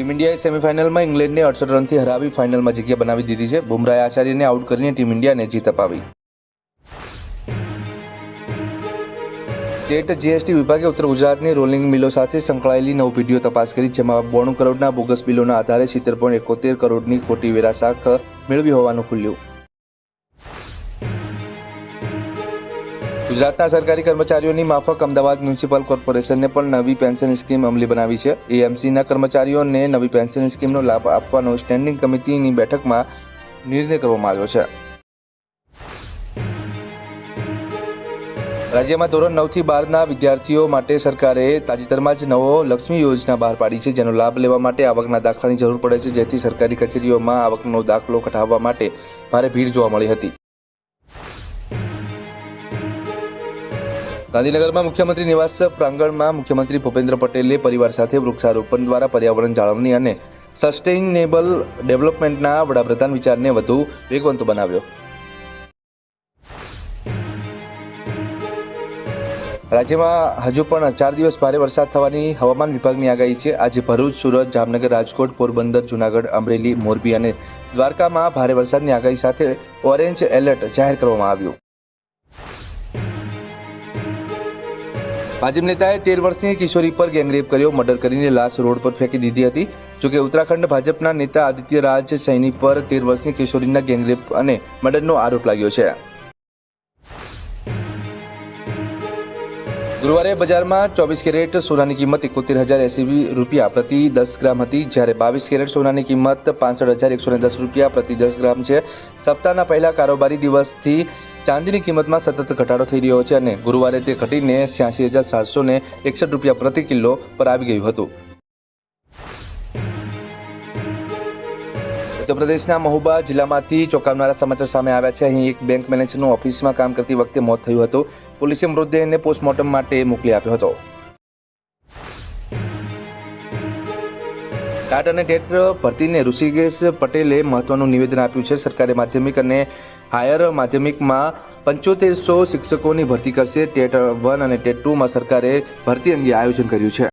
Team ઇન્ડિયાએ સેમીફાઇનલમાં ઇંગ્લેન્ડને 68 રનથી હરાવી ફાઇનલમાં જગ્યા બનાવી દીધી છે. બુમરાહે આચાર્યને આઉટ કરીને ટીમ ઇન્ડિયાને જીત અપાવી. સ્ટેટ જીએસટી વિભાગે ઉત્તર ગુજરાતની રોલિંગ મિલો સાથે સંકળાયેલી 9 પેઢીઓ તપાસ કરી, જેમાં 92 કરોડના બોગસ બિલોના આધારે 70.71 કરોડની ખોટી વેરાશાખ મેળવી હોવાનું ખુલ્યું. ગુજરાતના સરકારી કર્મચારીઓની માફક અમદાવાદ મ્યુનિસિપલ કોર્પોરેશને પણ નવી પેન્શન સ્કીમ અમલી બનાવી છે. એએમસીના કર્મચારીઓને નવી પેન્શન સ્કીમનો લાભ આપવાનો સ્ટેન્ડિંગ કમિટીની બેઠકમાં નિર્ણય કરવામાં આવ્યો છે. રાજ્યમાં ધોરણ 9 થી 12ના વિદ્યાર્થીઓ માટે સરકારે તાજેતરમાં જ નવો લક્ષ્મી યોજના બહાર પાડી છે, જેનો લાભ લેવા માટે આવકના દાખલાની જરૂર પડે છે, જેથી સરકારી કચેરીઓમાં આવકનો દાખલો કઢાવવા માટે ભારે ભીડ જોવા મળી હતી. ગાંધીનગરમાં મુખ્યમંત્રી નિવાસ પ્રાંગણમાં મુખ્યમંત્રી ભૂપેન્દ્ર પટેલે પરિવાર સાથે વૃક્ષારોપણ દ્વારા પર્યાવરણ જાળવણી અને સસ્ટેઇનેબલ ડેવલપમેન્ટના વડાપ્રધાન વિચારને વધુ વેગવંતો બનાવ્યો. રાજ્યમાં હજુ પણ 4 દિવસ ભારે વરસાદ થવાની હવામાન વિભાગની આગાહી છે. આજે ભરૂચ, સુરત, જામનગર, રાજકોટ, પોરબંદર, જૂનાગઢ, અમરેલી, મોરબી અને દ્વારકામાં ભારે વરસાદની આગાહી સાથે ઓરેન્જ એલર્ટ જાહેર કરવામાં આવ્યું. ભાજપ નેતાએ 13 વર્ષની કિશોરી પર ગેંગરેપ કર્યો. મર્ડર કરીને લાશ રોડ પર ફેંકી દીધી હતી. જોકે ઉત્તરાખંડ ભાજપના નેતા આદિત્ય રાજ સૈની પર 13 વર્ષની કિશોરીના ગેંગરેપ અને મર્ડરનો આરોપ લાગ્યો છે. ગુરુવારે બજારમાં 24 કેરેટ સોનાની કિંમત 71,080 રૂપિયા પ્રતિ 10 ગ્રામ હતી, જ્યારે 22 કેરેટ સોનાની કિંમત 65,110 રૂપિયા પ્રતિ 10 ગ્રામ છે. સપ્તાહના પહેલા કારોબારી દિવસથી ચાંદીની કિંમતમાં સતત ઘટાડો થઈ રહ્યો છે અને ગુરુવારે તે ઘટીને 86,761 રૂપિયા પ્રતિ કિલો પર આવી ગયું હતું. ઉત્તર પ્રદેશના મહુબા જિલ્લામાંથી ચોંકાવનારા સમાચાર સામે આવ્યા છે. અહીં એક બેંક મેનેજરનું ઓફિસમાં કામ કરતી વખતે મોત થયું હતું. પોલીસે મૃતદેહને પોસ્ટમોર્ટમ માટે મોકલી આપ્યો હતો. ટાટ અને ટેટ ભરતીને ઋષિકેશ પટેલે મહત્વનું નિવેદન આપ્યું છે. સરકારે માધ્યમિક અને હાયર માધ્યમિકમાં 7500 શિક્ષકોની ભરતી કરશે. ટેટ 1 અને ટેટ 2માં સરકારે ભરતી અંગે આયોજન કર્યું છે.